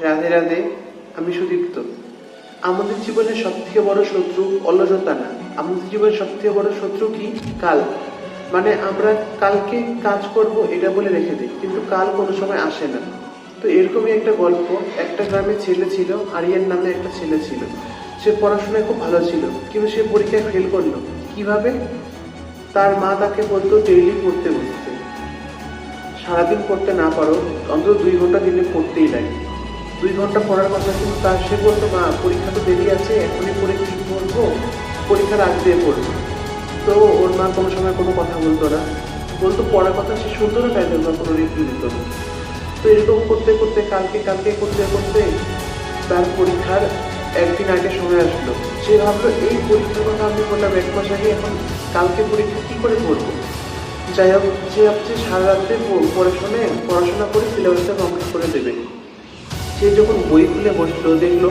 রাধে রাধে। আমি সুদীপ্ত। আমাদের জীবনের সব থেকে বড় শত্রু অলসতা না, আমাদের জীবনের সব থেকে বড় শত্রু কি? কাল। মানে আমরা কালকে কাজ করব এটা বলে রেখে দিই, কিন্তু কাল কোনো সময় আসে না। তো এরকমই একটা গল্প। একটা গ্রামে ছেলে ছিল, আরিয়ান নামে একটা ছেলে ছিল। সে পড়াশোনায় খুব ভালো ছিল, কিন্তু সে পরীক্ষায় ফেল করলো। কিভাবে? তার মা তাকে বলতো ডেইলি পড়তে বসতে। সারাদিন পড়তে না পারো, অন্তত 2 ঘন্টা দিনে পড়তেই লাগে। 2 ঘন্টা পড়ার কথা, কিন্তু তার সে বলতো মা পরীক্ষা তো দেরি আছে, এখনই পড়ে কি পড়বো, পরীক্ষার আগ দিয়ে পড়বো। তো ওর মা কোনো সময় কোনো কথা বলতো না, বলতো পড়ার কথা, সে সুন্দর টাইপের বা কোনো রিপ্লাই দিত না। তো এরকম করতে করতে কালকে কালকে করতে করতে তার পরীক্ষার একদিন আগে সময় আসলো। সে ভাবলো এই পরীক্ষার কথা আমি বললাম 1 মাস আগে, এখন কালকে পরীক্ষা কি করে পড়বো। যাই হোক, সে ভাবছে সারা রাত্রে পড়াশোনা করে সিলেবাসটা কমপ্লিট করে দেবে। সে যখন বই খুলে বসলো, দেখলো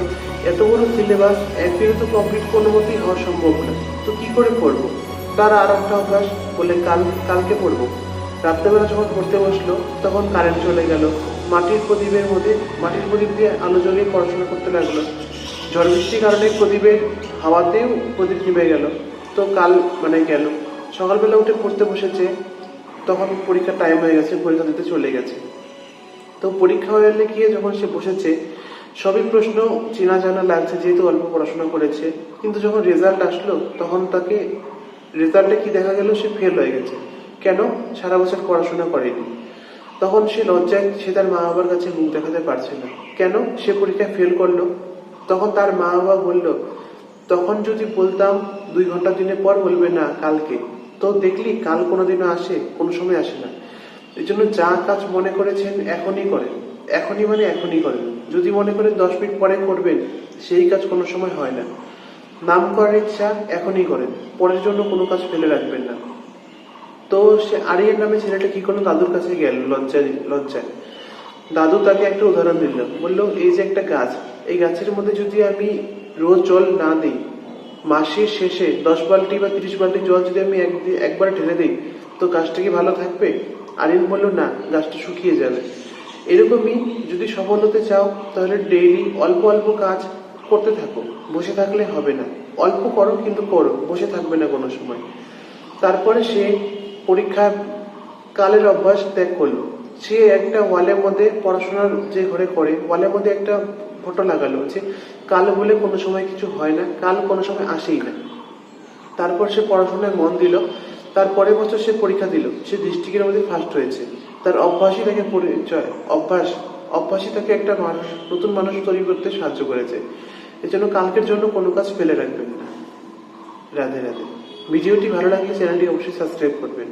এত বড় সিলেবাস একদিনে তো কমপ্লিট কোনো মতেই হওয়া সম্ভব না। তো কি করে পড়বো? তার আর একটা অভ্যাস, বলে কালকে পড়বো। রাত্রেবেলা যখন পড়তে বসলো, তখন কারেন্ট চলে গেল। মাটির প্রদীপ দিয়ে আলো জ্বলিয়ে পড়াশোনা করতে লাগলো। ঝড় বৃষ্টির কারণে প্রদীপের হাওয়াতেও প্রদীপ নিভে গেল। তো কাল গেল। সকালবেলা উঠে পড়তে বসেছে, তখন পরীক্ষার টাইম হয়ে গেছে, পরীক্ষা দিতে চলে গেছে। তো পরীক্ষা হয়ে গিয়ে যখন সে বসেছে, সবই প্রশ্ন চেনা জানা লাগছে, যেহেতু অল্প পড়াশোনা করেছে। কিন্তু যখন রেজাল্ট আসলো, তখন তাকে রেজাল্টে কি দেখা গেল, সে ফেল হয়ে গেছে। কেন? সারা বছর পড়াশোনা করেনি। তখন সে লজ্জায় সে তার মা বাবার কাছে মুখ দেখাতে পারছে না। কেন সে পরীক্ষায় ফেল করলো? তখন তার মা বাবা বলল, তখন যদি বলতাম 2 ঘন্টা দিনে পর, বলবে না কালকে। তো দেখলি কাল কোনোদিনও আসে? কোনো সময় আসে না। এই জন্য যা কাজ মনে করেছেন এখনই করেন। এখনই মানে এখনই করেন। যদি মনে করেন 10 মিনিট পরে করবেন, সেই কাজ কোনো সময় হয় না। নাম করার ইচ্ছা এখনই করেন, পরের জন্য কোনো কাজ ফেলে রাখবেন না। তো সে আরিয়ান নামে ছেলেটা কি করলো, দাদুর কাছে গেল লজ্জায়। দাদু তাকে একটা উদাহরণ দিল, বললো এই যে একটা গাছ, এই গাছের মধ্যে যদি আমি রোজ জল না দিই, মাসের শেষে 10 বালতি বা 30 বালতি জল যদি আমি একবার ঢেলে দিই, তো গাছটা কি ভালো থাকবে? আরিয়ান বললো না, গাছটা শুকিয়ে যাবে। এরকমই যদি সফল হতে চাও, তাহলে ডেইলি অল্প অল্প কাজ করতে থাকো। বসে থাকলে হবে না। অল্প করো, কিন্তু করো, বসে থাকবে না কোনো সময়। তারপরে সে পরীক্ষা কালের অভ্যাস ত্যাগ করলো। সে একটা ওয়ালের মধ্যে, পড়াশোনার যে ঘরে করে, ওয়ালের মধ্যে একটা ফটো লাগালো যে কাল বলে কোনো সময় কিছু হয় না, কাল কোনো সময় আসেই না। তারপর সে পড়াশোনায় মন দিল। তার পরের বছর সে পরীক্ষা দিল, সে ডিস্ট্রিক্টের মধ্যে ফার্স্ট হয়েছে। তার অভ্যাসই তাকে অভ্যাসই তাকে একটা নতুন মানুষ তৈরি করতে সাহায্য করেছে। এজন্য কালকের জন্য কোনো কাজ ফেলে রাখবেন না। রাধে রাধে। ভিডিওটি ভালো লাগলে চ্যানেলটি অবশ্যই সাবস্ক্রাইব করবেন।